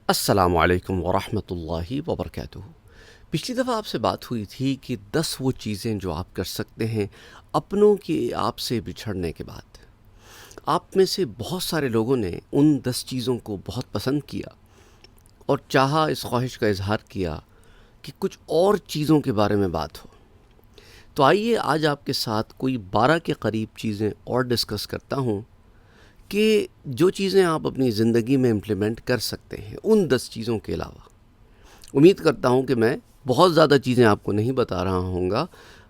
السلام علیکم ورحمۃ اللہ وبرکاتہ۔ پچھلی دفعہ آپ سے بات ہوئی تھی کہ 10 وہ چیزیں جو آپ کر سکتے ہیں اپنوں کے آپ سے بچھڑنے کے بعد۔ آپ میں سے بہت سارے لوگوں نے ان 10 چیزوں کو بہت پسند کیا اور چاہا، اس خواہش کا اظہار کیا کہ کچھ اور چیزوں کے بارے میں بات ہو۔ تو آئیے آج آپ کے ساتھ کوئی 12 کے قریب چیزیں اور ڈسکس کرتا ہوں کہ جو چیزیں آپ اپنی زندگی میں امپلیمنٹ کر سکتے ہیں ان 10 چیزوں کے علاوہ۔ امید کرتا ہوں کہ میں بہت زیادہ چیزیں آپ کو نہیں بتا رہا ہوں گا،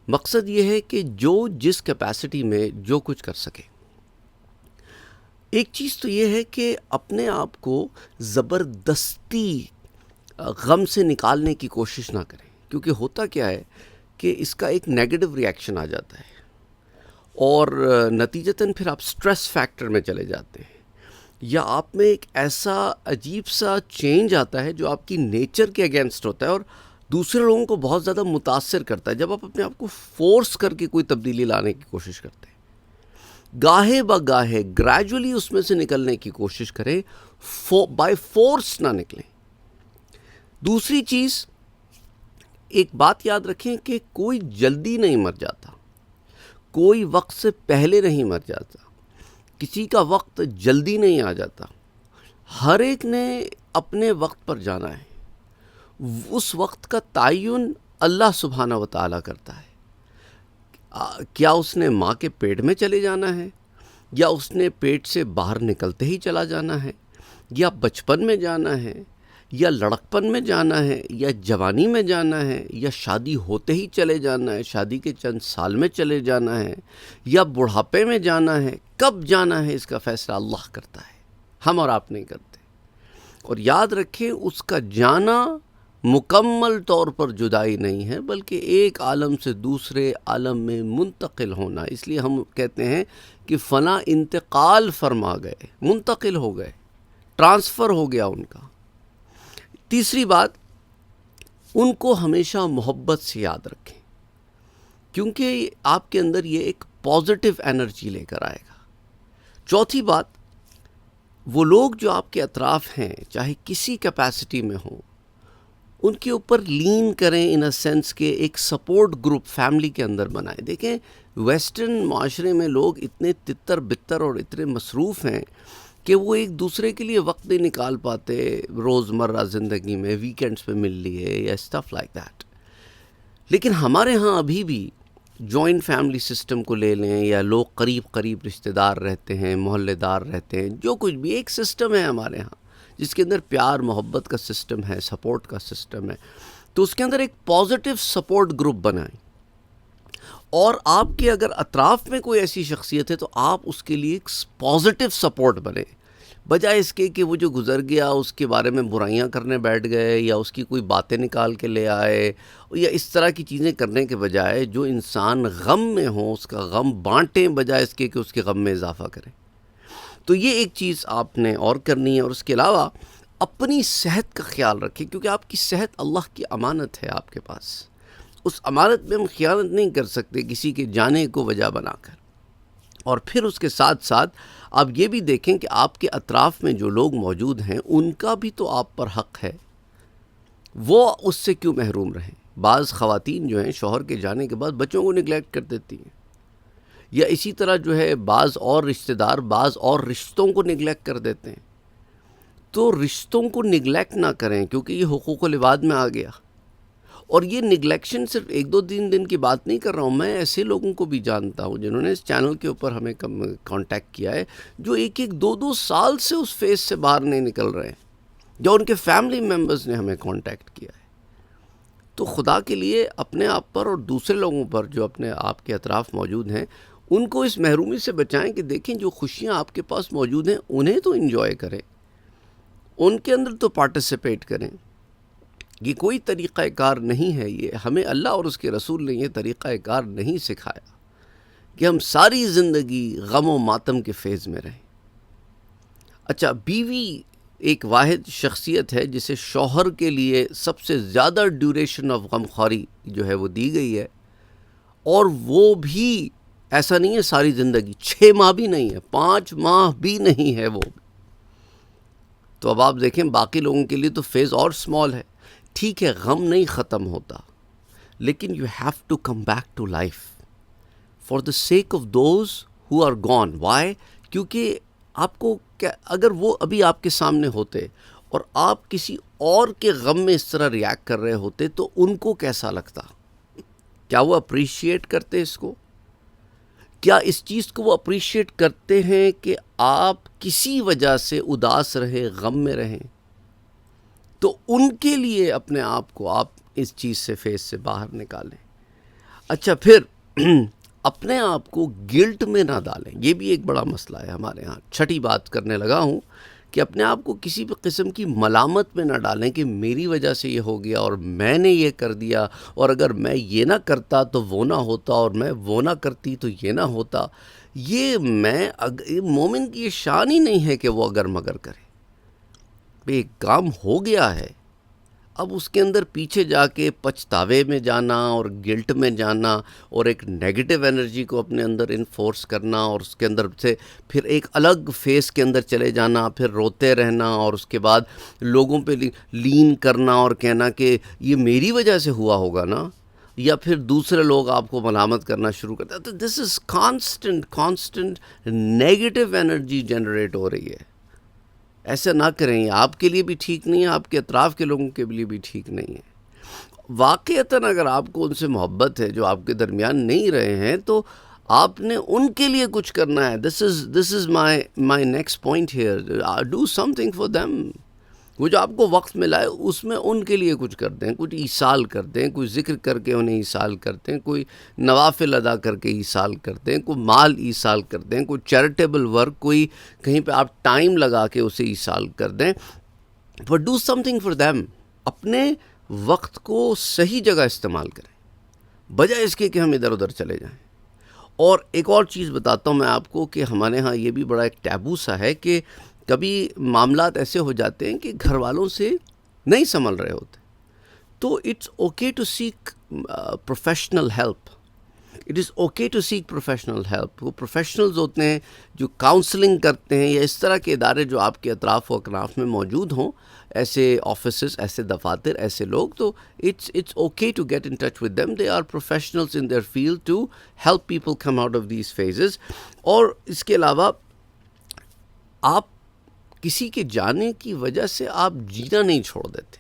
مقصد یہ ہے کہ جو جس کیپیسٹی میں جو کچھ کر سکے۔ ایک چیز تو یہ ہے کہ اپنے آپ کو زبردستی غم سے نکالنے کی کوشش نہ کریں، کیونکہ ہوتا کیا ہے کہ اس کا ایک نیگیٹو ریئیکشن آ جاتا ہے اور نتیجتاً پھر آپ سٹریس فیکٹر میں چلے جاتے ہیں، یا آپ میں ایک ایسا عجیب سا چینج آتا ہے جو آپ کی نیچر کے اگینسٹ ہوتا ہے اور دوسرے لوگوں کو بہت زیادہ متاثر کرتا ہے جب آپ اپنے آپ کو فورس کر کے کوئی تبدیلی لانے کی کوشش کرتے ہیں۔ گاہے بگاہے گریجولی اس میں سے نکلنے کی کوشش کریں، بائی فورس نہ نکلیں۔ دوسری چیز، ایک بات یاد رکھیں کہ کوئی جلدی نہیں مر جاتا، کوئی وقت سے پہلے نہیں مر جاتا، کسی کا وقت جلدی نہیں آ جاتا، ہر ایک نے اپنے وقت پر جانا ہے۔ اس وقت کا تعین اللہ سبحانہ و تعالیٰ کرتا ہے۔ کیا اس نے ماں کے پیٹ میں چلے جانا ہے، یا اس نے پیٹ سے باہر نکلتے ہی چلا جانا ہے، یا بچپن میں جانا ہے، یا لڑکپن میں جانا ہے، یا جوانی میں جانا ہے، یا شادی ہوتے ہی چلے جانا ہے، شادی کے چند سال میں چلے جانا ہے، یا بڑھاپے میں جانا ہے، کب جانا ہے اس کا فیصلہ اللہ کرتا ہے، ہم اور آپ نہیں کرتے۔ اور یاد رکھیں اس کا جانا مکمل طور پر جدائی نہیں ہے، بلکہ ایک عالم سے دوسرے عالم میں منتقل ہونا۔ اس لیے ہم کہتے ہیں کہ فلاں انتقال فرما گئے، منتقل ہو گئے، ٹرانسفر ہو گیا ان کا۔ تیسری بات، ان کو ہمیشہ محبت سے یاد رکھیں، کیونکہ آپ کے اندر یہ ایک پازیٹیو انرجی لے کر آئے گا۔ چوتھی بات، وہ لوگ جو آپ کے اطراف ہیں چاہے کسی کیپیسٹی میں ہوں، ان کے اوپر لین کریں، ان اے سینس کہ ایک سپورٹ گروپ فیملی کے اندر بنائیں۔ دیکھیں ویسٹرن معاشرے میں لوگ اتنے تتر بتر اور اتنے مصروف ہیں کہ وہ ایک دوسرے کے لیے وقت نہیں نکال پاتے روزمرہ زندگی میں، ویکینڈز پہ مل لیے یا اسٹف لائک دیٹ۔ لیکن ہمارے ہاں ابھی بھی جوائنٹ فیملی سسٹم کو لے لیں، یا لوگ قریب قریب رشتہ دار رہتے ہیں، محلے دار رہتے ہیں، جو کچھ بھی ایک سسٹم ہے ہمارے ہاں جس کے اندر پیار محبت کا سسٹم ہے، سپورٹ کا سسٹم ہے، تو اس کے اندر ایک پازیٹیو سپورٹ گروپ بنائیں۔ اور آپ کے اگر اطراف میں کوئی ایسی شخصیت ہے تو آپ اس کے لیے ایک پازیٹیو سپورٹ بنیں، بجائے اس کے کہ وہ جو گزر گیا اس کے بارے میں برائیاں کرنے بیٹھ گئے، یا اس کی کوئی باتیں نکال کے لے آئے، یا اس طرح کی چیزیں کرنے کے بجائے جو انسان غم میں ہو اس کا غم بانٹیں، بجائے اس کے کہ اس کے غم میں اضافہ کریں۔ تو یہ ایک چیز آپ نے اور کرنی ہے۔ اور اس کے علاوہ اپنی صحت کا خیال رکھیں، کیونکہ آپ کی صحت اللہ کی امانت ہے آپ کے پاس۔ اس امانت میں ہم خیانت نہیں کر سکتے کسی کے جانے کو وجہ بنا کر۔ اور پھر اس کے ساتھ ساتھ آپ یہ بھی دیکھیں کہ آپ کے اطراف میں جو لوگ موجود ہیں ان کا بھی تو آپ پر حق ہے، وہ اس سے کیوں محروم رہیں۔ بعض خواتین جو ہیں شوہر کے جانے کے بعد بچوں کو نگلیکٹ کر دیتی ہیں، یا اسی طرح جو ہے بعض اور رشتہ دار بعض اور رشتوں کو نگلیکٹ کر دیتے ہیں۔ تو رشتوں کو نگلیکٹ نہ کریں، کیونکہ یہ حقوق العباد میں آ گیا۔ اور یہ نگلیکشن صرف ایک دو دن کی بات نہیں کر رہا ہوں، میں ایسے لوگوں کو بھی جانتا ہوں جنہوں نے اس چینل کے اوپر ہمیں کانٹیکٹ کیا ہے، جو ایک دو سال سے اس فیز سے باہر نہیں نکل رہے ہیں، یا ان کے فیملی ممبرز نے ہمیں کانٹیکٹ کیا ہے۔ تو خدا کے لیے اپنے آپ پر اور دوسرے لوگوں پر جو اپنے آپ کے اطراف موجود ہیں ان کو اس محرومی سے بچائیں کہ دیکھیں جو خوشیاں آپ کے پاس موجود ہیں انہیں تو انجوائے کریں، ان کے اندر تو پارٹیسپیٹ کریں۔ یہ کوئی طریقہ کار نہیں ہے، یہ ہمیں اللہ اور اس کے رسول نے یہ طریقہ کار نہیں سکھایا کہ ہم ساری زندگی غم و ماتم کے فیز میں رہیں۔ اچھا، بیوی ایک واحد شخصیت ہے جسے شوہر کے لیے سب سے زیادہ ڈیوریشن آف غم خواری جو ہے وہ دی گئی ہے، اور وہ بھی ایسا نہیں ہے ساری زندگی، 6 ماہ بھی نہیں ہے، 5 ماہ بھی نہیں ہے، وہ تو اب آپ دیکھیں باقی لوگوں کے لیے تو فیز اور اسمال ہے. ٹھیک ہے غم نہیں ختم ہوتا, لیکن you have to come back to life for the sake of those who are gone. Why? کیونکہ آپ کو کیا, اگر وہ ابھی آپ کے سامنے ہوتے اور آپ کسی اور کے غم میں اس طرح ریئیکٹ کر رہے ہوتے تو ان کو کیسا لگتا؟ کیا وہ اپریشیٹ کرتے اس کو؟ کیا اس چیز کو وہ اپریشیٹ کرتے ہیں کہ آپ کسی وجہ سے اداس رہے, غم میں رہیں؟ تو ان کے لیے اپنے آپ کو آپ اس چیز سے فیس سے باہر نکالیں. اچھا پھر اپنے آپ کو گلٹ میں نہ ڈالیں. یہ بھی ایک بڑا مسئلہ ہے ہمارے ہاں. چھٹی بات کرنے لگا ہوں کہ اپنے آپ کو کسی بھی قسم کی ملامت میں نہ ڈالیں کہ میری وجہ سے یہ ہو گیا اور میں نے یہ کر دیا, اور اگر میں یہ نہ کرتا تو وہ نہ ہوتا, اور میں وہ نہ کرتی تو یہ نہ ہوتا. مومن کی یہ شان ہی نہیں ہے کہ وہ اگر مگر کرے. ایک کام ہو گیا ہے, اب اس کے اندر پیچھے جا کے پچھتاوے میں جانا اور گلٹ میں جانا اور ایک نیگیٹو انرجی کو اپنے اندر انفورس کرنا, اور اس کے اندر سے پھر ایک الگ فیس کے اندر چلے جانا, پھر روتے رہنا, اور اس کے بعد لوگوں پہ لین کرنا اور کہنا کہ یہ میری وجہ سے ہوا ہوگا نا, یا پھر دوسرے لوگ آپ کو ملامت کرنا شروع کرتے ہیں. تو this is constant negative energy generate ہو رہی ہے. ایسا نہ کریں, یہ آپ کے لیے بھی ٹھیک نہیں ہے, آپ کے اطراف کے لوگوں کے لیے بھی ٹھیک نہیں ہے. واقعتاً اگر آپ کو ان سے محبت ہے جو آپ کے درمیان نہیں رہے ہیں, تو آپ نے ان کے لیے کچھ کرنا ہے. This is my next point here. Do something for them. وہ جو آپ کو وقت ملا ہے اس میں ان کے لیے کچھ کر دیں, کچھ ایصال کر دیں, کوئی ذکر کر کے انہیں ایصال کرتے ہیں, کوئی نوافل ادا کر کے ایصال کرتے ہیں, کوئی مال ایصال کر دیں, کوئی چیریٹیبل ورک, کوئی کہیں پہ آپ ٹائم لگا کے اسے ایصال کر دیں. But do something for them. اپنے وقت کو صحیح جگہ استعمال کریں بجائے اس کے کہ ہم ادھر ادھر چلے جائیں. اور ایک اور چیز بتاتا ہوں میں آپ کو کہ ہمارے ہاں یہ بھی بڑا ایک ٹیبو سا ہے کہ کبھی معاملات ایسے ہو جاتے ہیں کہ گھر والوں سے نہیں سنبھل رہے ہوتے, تو it's okay to seek professional help. It is okay to seek professional help. وہ پروفیشنلز ہوتے ہیں جو کاؤنسلنگ کرتے ہیں, یا اس طرح کے ادارے جو آپ کے اطراف و اکناف میں موجود ہوں, ایسے آفیسز, ایسے دفاتر, ایسے لوگ. تو it's okay to get in touch with them. They are professionals in their field to help people come out of these phases. اور اس کے علاوہ آپ کسی کے جانے کی وجہ سے آپ جینا نہیں چھوڑ دیتے.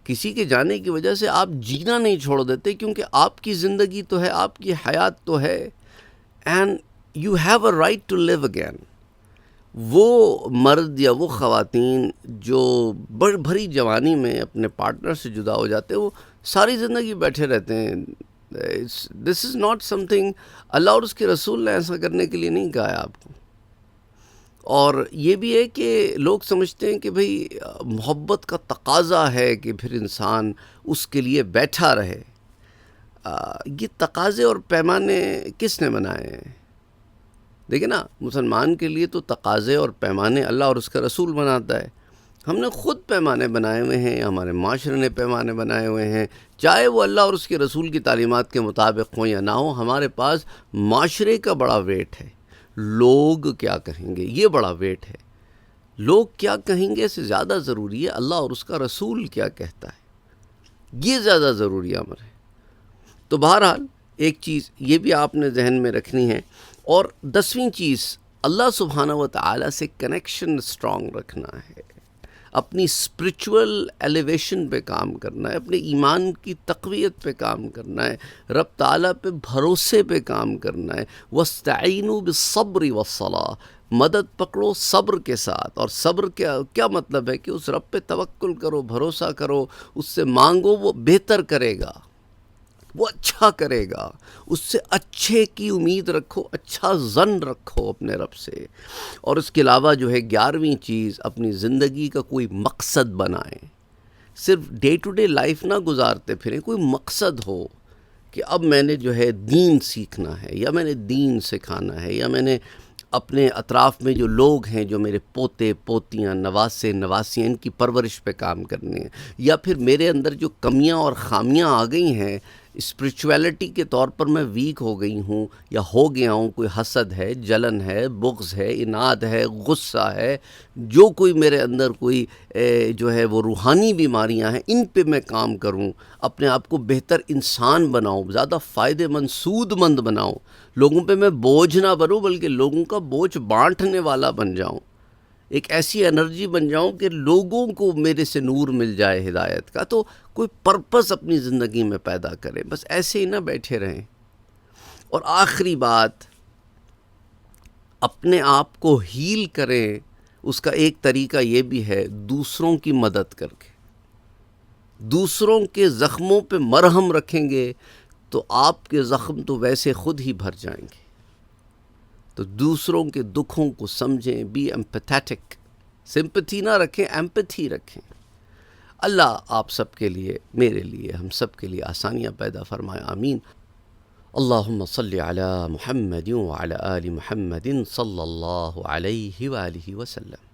کسی کے جانے کی وجہ سے آپ جینا نہیں چھوڑ دیتے, کیونکہ آپ کی زندگی تو ہے, آپ کی حیات تو ہے, and you have a right to live again. وہ مرد یا وہ خواتین جو بھری جوانی میں اپنے پارٹنر سے جدا ہو جاتے ہیں, وہ ساری زندگی بیٹھے رہتے ہیں. دس از ناٹ سم تھنگ, اللہ اور اس کے رسول نے ایسا کرنے کے لیے نہیں کہا ہے آپ کو. اور یہ بھی ہے کہ لوگ سمجھتے ہیں کہ بھئی محبت کا تقاضا ہے کہ پھر انسان اس کے لیے بیٹھا رہے. یہ تقاضے اور پیمانے کس نے بنائے ہیں؟ دیکھیں نا, مسلمان کے لیے تو تقاضے اور پیمانے اللہ اور اس کا رسول بناتا ہے. ہم نے خود پیمانے بنائے ہوئے ہیں, ہمارے معاشرے نے پیمانے بنائے ہوئے ہیں, چاہے وہ اللہ اور اس کے رسول کی تعلیمات کے مطابق ہوں یا نہ ہوں. ہمارے پاس معاشرے کا بڑا ویٹ ہے. لوگ کیا کہیں گے, یہ بڑا ویٹ ہے. لوگ کیا کہیں گے سے زیادہ ضروری ہے اللہ اور اس کا رسول کیا کہتا ہے, یہ زیادہ ضروری امر ہے. تو بہرحال ایک چیز یہ بھی آپ نے ذہن میں رکھنی ہے. اور 10ویں چیز, اللہ سبحانہ و تعالیٰ سے کنیکشن اسٹرانگ رکھنا ہے. اپنی اسپرچول ایلیویشن پہ کام کرنا ہے, اپنے ایمان کی تقویت پہ کام کرنا ہے, رب تعالیٰ پہ بھروسے پہ کام کرنا ہے. وَاسْتَعِینُوا بِالصَّبْرِ وَالصَّلَاةِ, مدد پکڑو صبر کے ساتھ. اور صبر کیا مطلب ہے کہ اس رب پہ توکل کرو, بھروسہ کرو, اس سے مانگو, وہ بہتر کرے گا, وہ اچھا کرے گا. اس سے اچھے کی امید رکھو, اچھا ظن رکھو اپنے رب سے. اور اس کے علاوہ جو ہے 11ویں چیز, اپنی زندگی کا کوئی مقصد بنائیں. صرف ڈے ٹو ڈے لائف نہ گزارتے پھریں, کوئی مقصد ہو کہ اب میں نے جو ہے دین سیکھنا ہے, یا میں نے دین سکھانا ہے, یا میں نے اپنے اطراف میں جو لوگ ہیں, جو میرے پوتے پوتیاں, نواسے نواسیاں, ان کی پرورش پہ کام کرنے ہیں. یا پھر میرے اندر جو کمیاں اور خامیاں آ گئی ہیں, اسپریچویلٹی کے طور پر میں ویک ہو گئی ہوں یا ہو گیا ہوں، کوئی حسد ہے، جلن ہے، بغض ہے، اناد ہے، غصہ ہے، جو کوئی میرے اندر کوئی جو ہے وہ روحانی بیماریاں ہیں، ان پہ میں کام کروں، اپنے آپ کو بہتر انسان بناؤں، زیادہ فائدہ مند، سود مند بناؤں، لوگوں پہ میں بوجھ نہ بنوں بلکہ لوگوں کا بوجھ بانٹنے والا بن جاؤں، ایک ایسی انرجی بن جاؤں کہ لوگوں کو میرے سے نور مل جائے ہدایت کا، تو کوئی پرپس اپنی زندگی میں پیدا کریں، بس ایسے ہی نہ بیٹھے رہیں۔ اور آخری بات، اپنے آپ کو ہیل کریں، اس کا ایک طریقہ یہ بھی ہے دوسروں کی مدد کر کے، دوسروں کے زخموں پہ مرہم رکھیں گے تو آپ کے زخم تو ویسے خود ہی بھر جائیں گے۔ تو دوسروں کے دکھوں کو سمجھیں، بی ایمپیتھیٹک، سمپتھی نہ رکھیں، ایمپتھی رکھیں۔ اللہ آپ سب کے لیے، میرے لیے، ہم سب کے لیے آسانیاں پیدا فرمائے، آمین۔ اللہم صلی علی محمد وعلی آل محمد صلی اللہ علیہ وآلہ وسلم۔